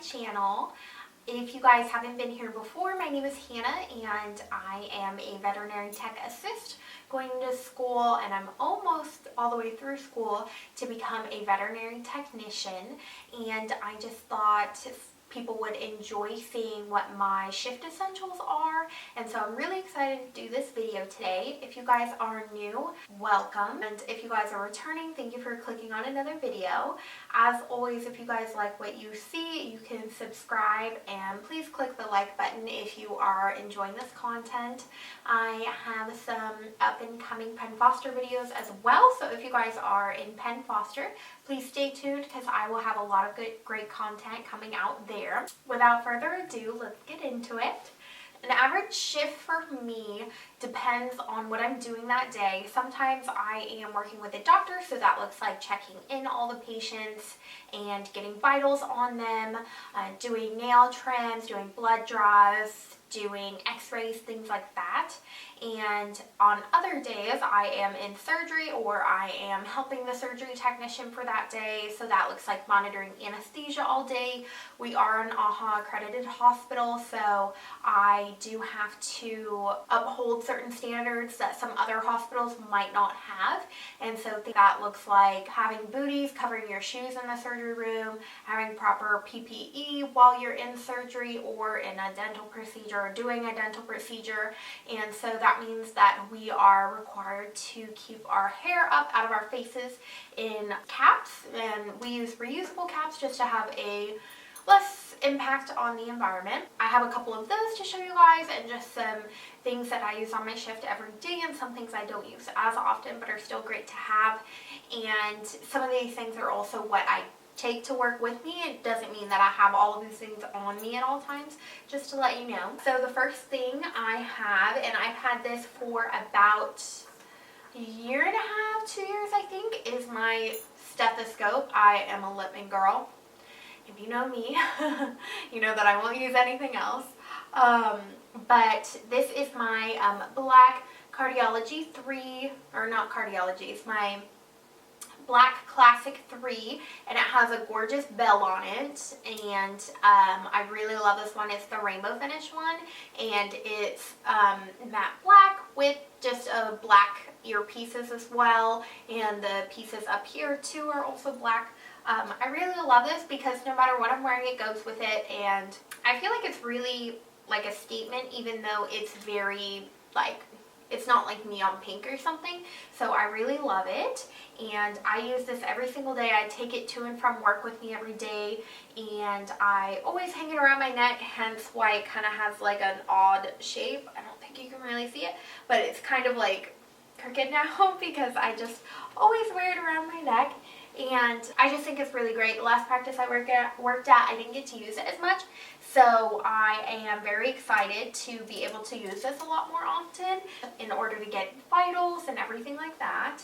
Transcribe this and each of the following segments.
channel. If you guys haven't been here before, my name is Hannah and I am a veterinary tech assist going to school, and I'm almost all the way through school to become a veterinary technician. And I just thought people would enjoy seeing what my shift essentials are, and so I'm really excited to do this video today. If you guys are new, welcome, and if you guys are returning, thank you for clicking on another video. As always, if you guys like what you see, you can subscribe, and please click the like button if you are enjoying this content. I have some up and coming Penn Foster videos as well, so if you guys are in Penn Foster, please stay tuned because I will have a lot of great content coming out there. Without further ado, let's get into it. An average shift for me depends on what I'm doing that day. Sometimes I am working with a doctor, so that looks like checking in all the patients and getting vitals on them, doing nail trims, doing blood draws, doing x-rays, things like that. And on other days, I am in surgery or I am helping the surgery technician for that day, so that looks like monitoring anesthesia all day. We are an AHA accredited hospital, so I do have to uphold certain standards that some other hospitals might not have, and so that looks like having booties, covering your shoes in the surgery room, having proper PPE while you're in surgery or in a dental procedure or doing a dental procedure. And so that means that we are required to keep our hair up out of our faces in caps, and we use reusable caps just to have a less impact on the environment. I have a couple of those to show you guys, and just some things that I use on my shift every day and some things I don't use as often but are still great to have. And some of these things are also what I take to work with me. It doesn't mean that I have all of these things on me at all times, just to let you know. So the first thing I have, and I've had this for about a year and a half, 2 years I think, is my stethoscope. I am a Lippman girl. If you know me, you know that I won't use anything else. But this is my black cardiology 3, or not cardiology, it's my black classic 3, and it has a gorgeous bell on it, and I really love this one. It's the rainbow finish one, and it's matte black with just a black earpieces as well, and the pieces up here too are also black. I really love this because no matter what I'm wearing, it goes with it, and I feel like it's really like a statement, even though it's very like, it's not like neon pink or something. So I really love it, and I use this every single day. I take it to and from work with me every day, and I always hang it around my neck, hence why it kind of has like an odd shape. I don't think you can really see it, but it's kind of like crooked now because I just always wear it around my neck. And I just think it's really great. The last practice I worked at, I didn't get to use it as much, so I am very excited to be able to use this a lot more often in order to get vitals and everything like that.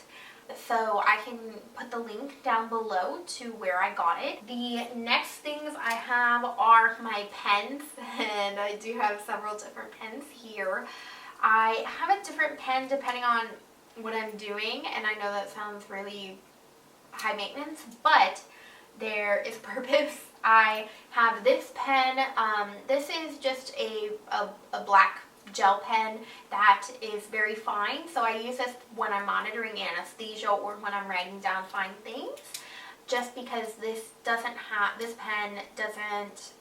So I can put the link down below to where I got it. The next things I have are my pens, and I do have several different pens here. I have a different pen depending on what I'm doing, and I know that sounds really high maintenance, but there is purpose. I have this pen. This is just a black gel pen that is very fine, so I use this when I'm monitoring anesthesia or when I'm writing down fine things, just because this pen doesn't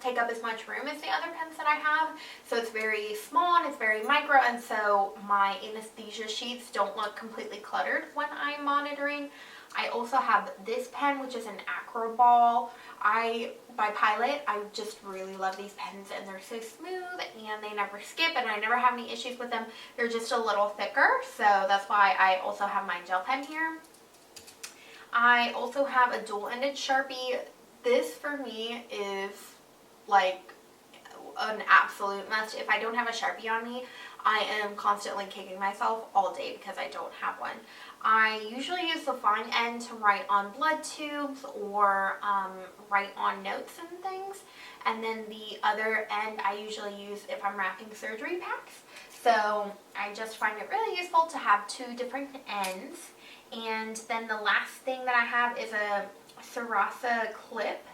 take up as much room as the other pens that I have, so it's very small and it's very micro, and so my anesthesia sheets don't look completely cluttered when I'm monitoring. I also have this pen, which is an Acroball by Pilot. I just really love these pens, and they're so smooth and they never skip, and I never have any issues with them. They're just a little thicker, so that's why I also have my gel pen here. I also have a dual-ended Sharpie. This for me is like an absolute must. If I don't have a Sharpie on me, I am constantly kicking myself all day because I don't have one. I usually use the fine end to write on blood tubes or write on notes and things, and then the other end I usually use if I'm wrapping surgery packs. So I just find it really useful to have two different ends. And then the last thing that I have is a Sarasa clip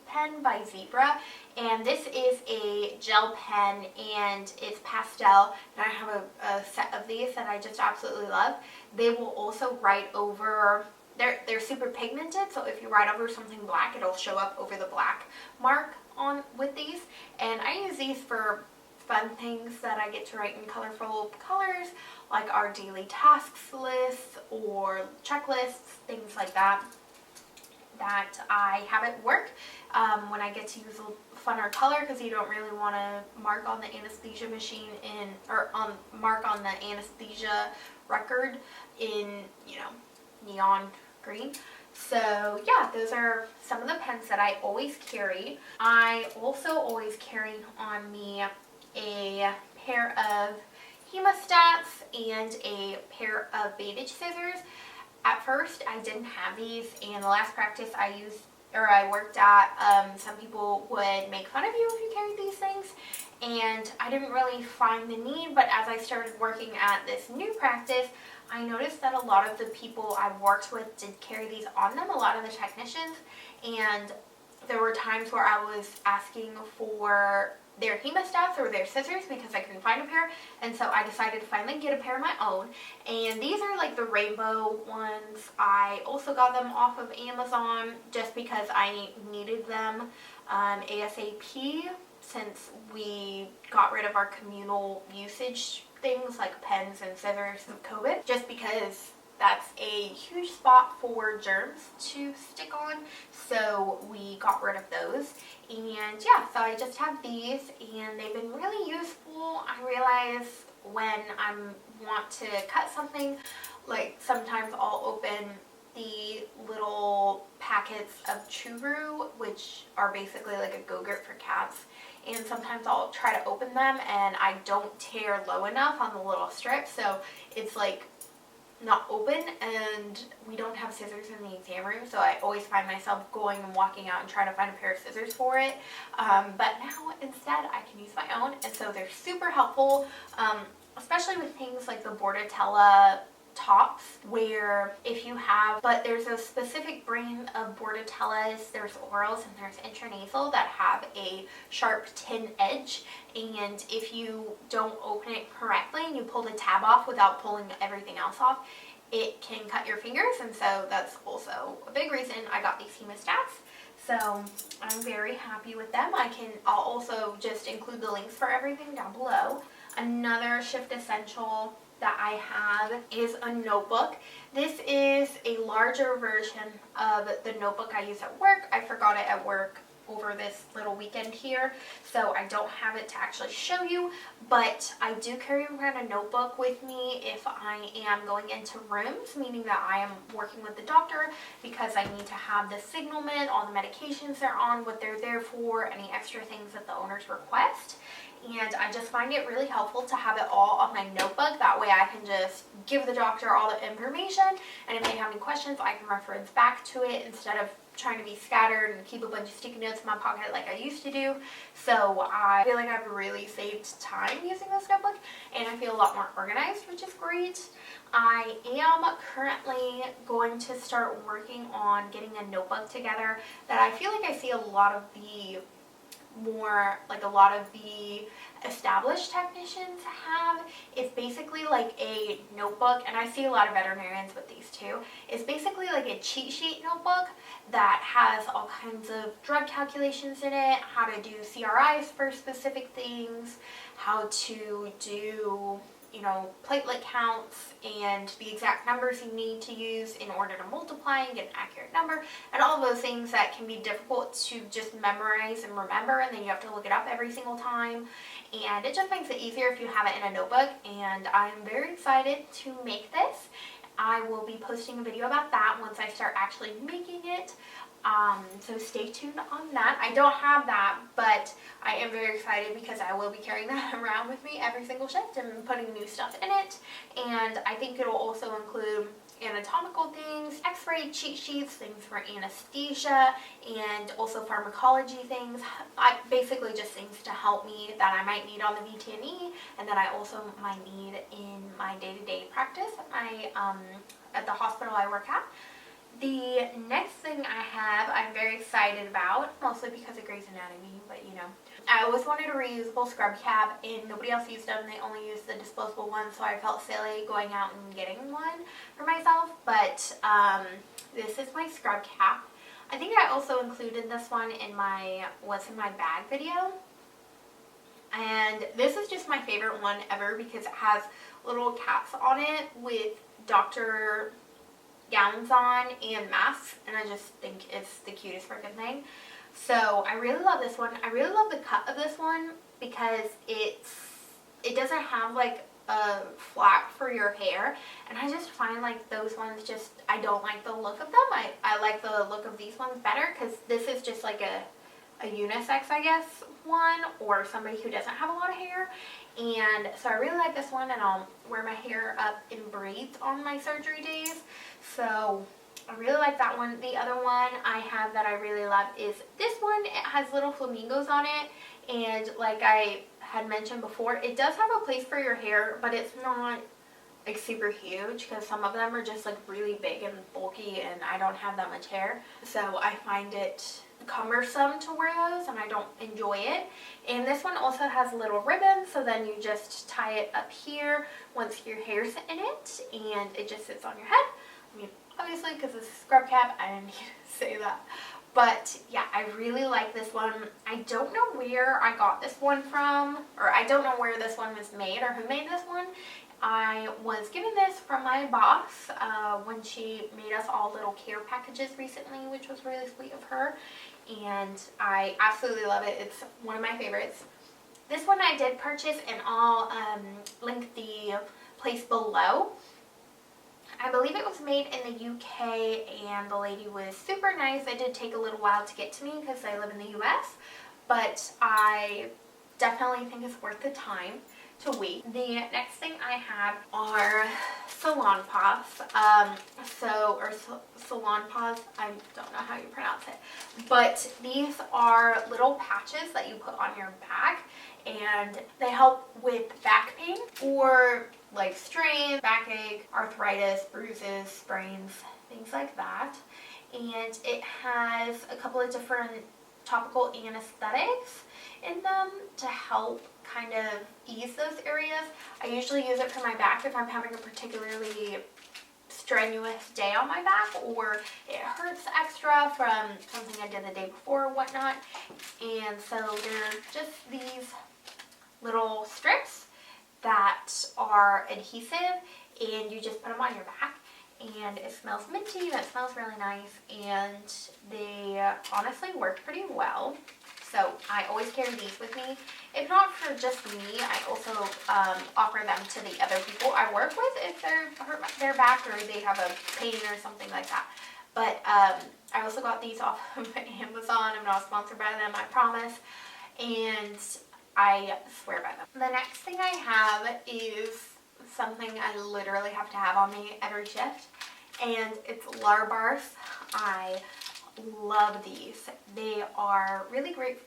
pen by Zebra, and this is a gel pen and it's pastel, and I have a set of these that I just absolutely love. They will also write over, they're super pigmented, so if you write over something black, it'll show up over the black mark on with these, and I use these for fun things that I get to write in colorful colors, like our daily tasks lists or checklists, things like that I have at work when I get to use a funner color, because you don't really want to mark on the anesthesia machine mark on the anesthesia record in, neon green. So yeah, those are some of the pens that I always carry. I also always carry on me a pair of hemostats and a pair of bandage scissors. At first, I didn't have these, and the last practice I worked at, some people would make fun of you if you carried these things, and I didn't really find the need. But as I started working at this new practice, I noticed that a lot of the people I worked with did carry these on them, a lot of the technicians, and there were times where I was asking for their hemostats or their scissors because I couldn't find a pair, and so I decided to finally get a pair of my own. And these are like the rainbow ones. I also got them off of Amazon just because I needed them ASAP, since we got rid of our communal usage things like pens and scissors with COVID, just because that's a huge spot for germs to stick on, so we got rid of those. And yeah, so I just have these, and they've been really useful. I realize when I want to cut something, like sometimes I'll open the little packets of Churu, which are basically like a Go-Gurt for cats, and sometimes I'll try to open them and I don't tear low enough on the little strip, so it's like not open, and we don't have scissors in the exam room, so I always find myself going and walking out and trying to find a pair of scissors for it. But now instead I can use my own, and so they're super helpful, especially with things like the Bordetella tops, where if you have, but there's a specific brand of Bordettellas, there's orals and there's intranasal, that have a sharp tin edge, and if you don't open it correctly and you pull the tab off without pulling everything else off, it can cut your fingers, and so that's also a big reason I got these hemostats. So I'm very happy with them. I'll also just include the links for everything down below. Another shift essential that I have is a notebook. This is a larger version of the notebook I use at work. I forgot it at work over this little weekend here, so I don't have it to actually show you, but I do carry around a notebook with me if I am going into rooms, meaning that I am working with the doctor, because I need to have the signalment, all the medications they're on, what they're there for, any extra things that the owners request. And I just find it really helpful to have it all on my notebook. That way I can just give the doctor all the information, and if they have any questions, I can reference back to it instead of trying to be scattered and keep a bunch of sticky notes in my pocket like I used to do. So I feel like I've really saved time using this notebook, and I feel a lot more organized, which is great. I am currently going to start working on getting a notebook together that I feel like I see a lot of the established technicians have. It's basically like a notebook, and I see a lot of veterinarians with these too. It's basically like a cheat sheet notebook that has all kinds of drug calculations in it, how to do CRIs for specific things, how to do platelet counts and the exact numbers you need to use in order to multiply and get an accurate number, and all of those things that can be difficult to just memorize and remember, and then you have to look it up every single time, and it just makes it easier if you have it in a notebook. And I'm very excited to make this. I will be posting a video about that once I start actually making it. So stay tuned on that. I don't have that, but I am very excited because I will be carrying that around with me every single shift and putting new stuff in it. And I think it'll also include anatomical things, x-ray cheat sheets, things for anesthesia, and also pharmacology things. Basically just things to help me that I might need on the VT&E, and that I also might need in my day-to-day practice at the hospital I work at. The next thing I have, I'm very excited about, mostly because of Grey's Anatomy, but you know. I always wanted a reusable scrub cap, and nobody else used them. They only used the disposable ones, so I felt silly going out and getting one for myself. But this is my scrub cap. I think I also included this one in my what's in my bag video. And this is just my favorite one ever because it has little caps on it with Dr. gowns on and masks, and I just think it's the cutest freaking thing. So I really love this one. I really love the cut of this one because it doesn't have like a flat for your hair, and I just find like those ones just, I don't like the look of them. I like the look of these ones better because this is just like a unisex, I guess, one, or somebody who doesn't have a lot of hair. And so I really like this one, and I'll wear my hair up in braids on my surgery days. So I really like that one. The other one I have that I really love is this one. It has little flamingos on it, and like I had mentioned before, it does have a place for your hair, but it's not like super huge because some of them are just like really big and bulky, and I don't have that much hair, so I find it cumbersome to wear those, and I don't enjoy it. And this one also has little ribbons, so then you just tie it up here once your hair's in it, and it just sits on your head. I mean, obviously, because it's a scrub cap, I didn't need to say that. But yeah, I really like this one. I don't know where I got this one from, or I don't know where this one was made or who made this one. I was given this from my boss when she made us all little care packages recently, which was really sweet of her. And I absolutely love it. It's one of my favorites. This one I did purchase, and I'll link the place below. I believe it was made in the UK, and the lady was super nice. It did take a little while to get to me because I live in the US, but I definitely think it's worth the time to wait. The next thing I have are salon paws. Salon paws, I don't know how you pronounce it, but these are little patches that you put on your back, and they help with back pain or like strain, backache, arthritis, bruises, sprains, things like that. And it has a couple of different topical anesthetics in them to help kind of ease those areas. I usually use it for my back if I'm having a particularly strenuous day on my back, or it hurts extra from something I did the day before or whatnot. And so they're just these little strips that are adhesive, and you just put them on your back, and it smells minty, and it smells really nice, and they honestly work pretty well. So I always carry these with me. If not for just me, I also offer them to the other people I work with if they're hurt their back or they have a pain or something like that. But I also got these off of Amazon. I'm not sponsored by them, I promise. And I swear by them. The next thing I have is something I literally have to have on me every shift, and it's Lar bars. I love these. They are really great.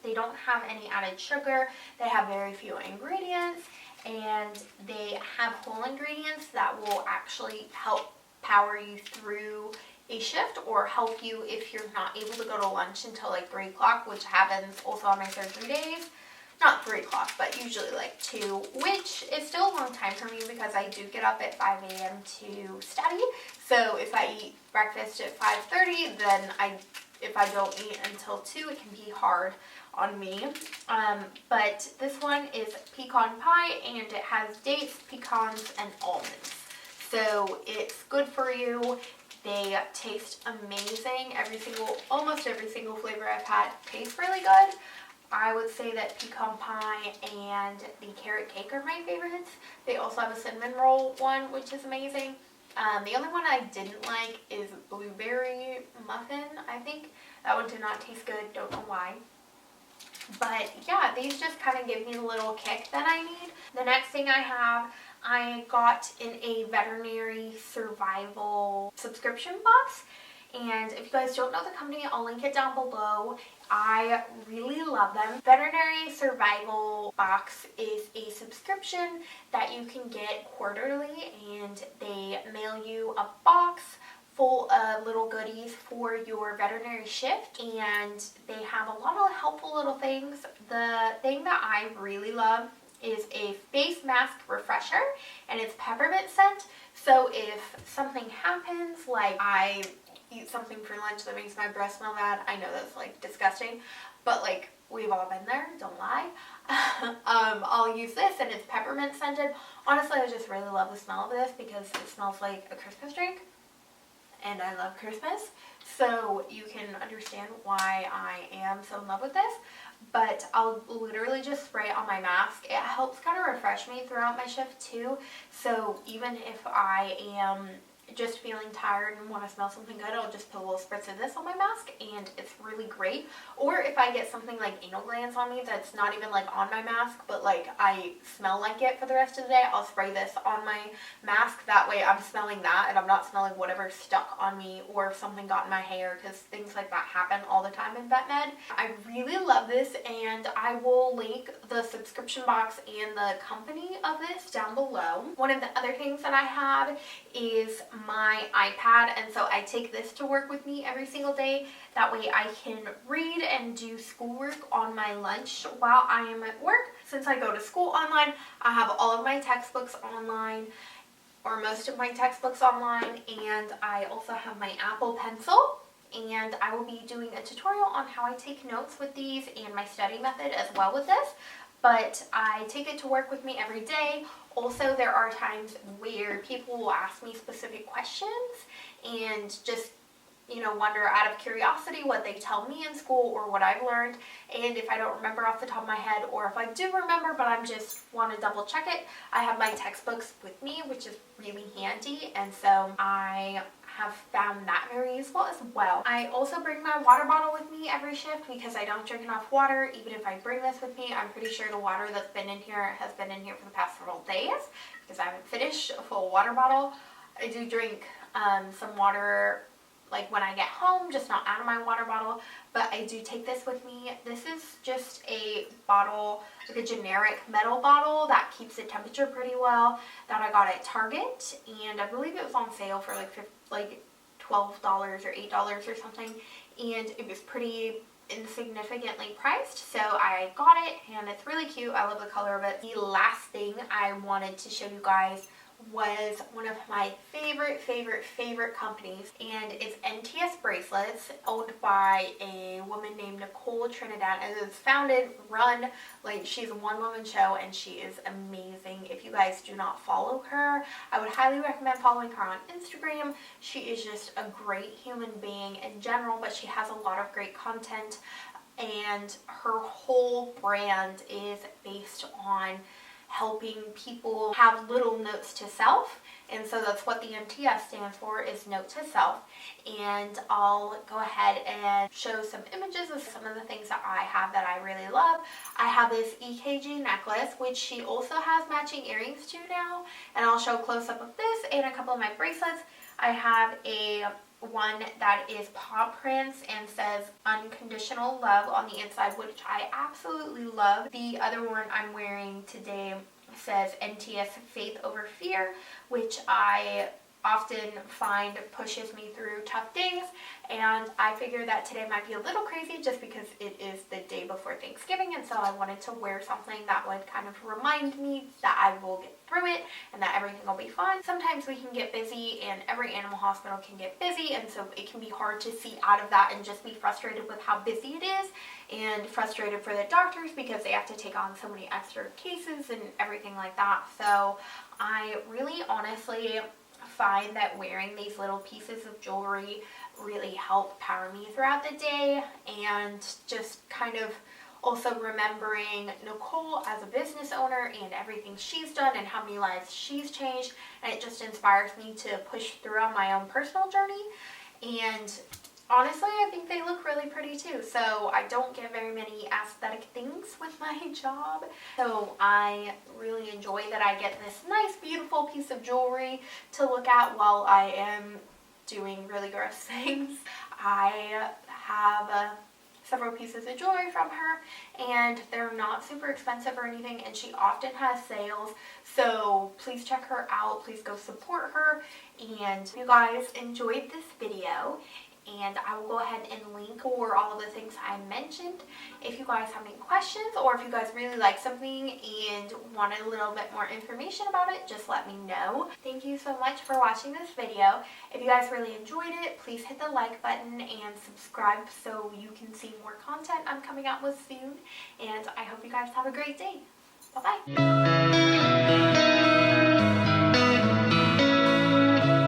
They don't have any added sugar. They have very few ingredients, and they have whole ingredients that will actually help power you through a shift or help you if you're not able to go to lunch until like 3 o'clock, which happens also on my surgery days. Not 3 o'clock, but usually like 2, which is still a long time for me because I do get up at 5 a.m. to study. So if I eat breakfast at 5:30, then if I don't eat until 2, it can be hard on me. But this one is pecan pie, and it has dates, pecans, and almonds. So it's good for you. They taste amazing. Almost every single flavor I've had tastes really good. I would say that pecan pie and the carrot cake are my favorites. They also have a cinnamon roll one, which is amazing. The only one I didn't like is blueberry muffin, I think. That one did not taste good, don't know why. But yeah, these just kind of give me the little kick that I need. The next thing I got in a Veterinary Survival subscription box. And if you guys don't know the company, I'll link it down below. I really love them. Veterinary Survival Box is a subscription that you can get quarterly, and they mail you a box full of little goodies for your veterinary shift, and they have a lot of helpful little things. The thing that I really love is a face mask refresher, and it's peppermint scent. So if something happens, like I eat something for lunch that makes my breath smell bad, I know that's like disgusting, but like we've all been there, don't lie. I'll use this, and it's peppermint scented. Honestly, I just really love the smell of this because it smells like a Christmas drink, and I love Christmas, so you can understand why I am so in love with this. But I'll literally just spray it on my mask. It helps kind of refresh me throughout my shift too, so even if I am just feeling tired and want to smell something good, I'll just put a little spritz of this on my mask, and it's really great. Or if I get something like anal glands on me that's not even like on my mask, but like I smell like it for the rest of the day, I'll spray this on my mask. That way I'm smelling that and I'm not smelling whatever's stuck on me, or if something got in my hair, because things like that happen all the time in vet med. I really love this, and I will link the subscription box and the company of this down below. One of the other things that I have is my iPad, and so I take this to work with me every single day. That way I can read and do schoolwork on my lunch while I am at work. Since I go to school online, I have all of my textbooks online, or most of my textbooks online, and I also have my Apple Pencil, and I will be doing a tutorial on how I take notes with these and my study method as well with this. But I take it to work with me every day. Also, there are times where people will ask me specific questions and just, wonder out of curiosity what they tell me in school or what I've learned. And if I don't remember off the top of my head, or if I do remember but I'm just want to double check it, I have my textbooks with me, which is really handy. And so I have found that very useful as well. I also bring my water bottle with me every shift because I don't drink enough water. Even if I bring this with me, I'm pretty sure the water that's been in here has been in here for the past several days because I haven't finished a full water bottle. I do drink some water like when I get home, just not out of my water bottle, but I do take this with me. This is just a bottle, like a generic metal bottle that keeps the temperature pretty well, that I got at Target, and I believe it was on sale for like $12 or $8 or something, and it was pretty insignificantly priced, so I got it, and it's really cute. I love the color of it. The last thing I wanted to show you guys was one of my favorite companies, and it's NTS Bracelets, owned by a woman named Nicole Trinidad, and it's founded, run, like she's a one-woman show, and she is amazing. If you guys do not follow her, I would highly recommend following her on Instagram. She is just a great human being in general, but she has a lot of great content, and her whole brand is based on helping people have little notes to self, and so that's what the NTS stands for, is note to self. And I'll go ahead and show some images of some of the things that I have that I really love. I have this EKG necklace, which she also has matching earrings to now, and I'll show a close-up of this and a couple of my bracelets. I have a one that is paw prints and says unconditional love on the inside, which I absolutely love. The other one I'm wearing today says NTS faith over fear, which I often find pushes me through tough days, and I figure that today might be a little crazy just because it is the day before Thanksgiving, and so I wanted to wear something that would kind of remind me that I will get through it and that everything will be fine. Sometimes we can get busy, and every animal hospital can get busy, and so it can be hard to see out of that and just be frustrated with how busy it is, and frustrated for the doctors because they have to take on so many extra cases and everything like that. So I really honestly find that wearing these little pieces of jewelry really help power me throughout the day, and just kind of also remembering Nicole as a business owner and everything she's done and how many lives she's changed, and it just inspires me to push through on my own personal journey. And honestly, I think they look really pretty too. So I don't get very many aesthetic things with my job, so I really enjoy that I get this nice, beautiful piece of jewelry to look at while I am doing really gross things. I have several pieces of jewelry from her, and they're not super expensive or anything, and she often has sales, so please check her out. Please go support her. And you guys enjoyed this video, and I will go ahead and link for all of the things I mentioned. If you guys have any questions, or if you guys really like something and wanted a little bit more information about it, just let me know. Thank you so much for watching this video. If you guys really enjoyed it, please hit the like button and subscribe so you can see more content I'm coming out with soon. And I hope you guys have a great day. Bye-bye.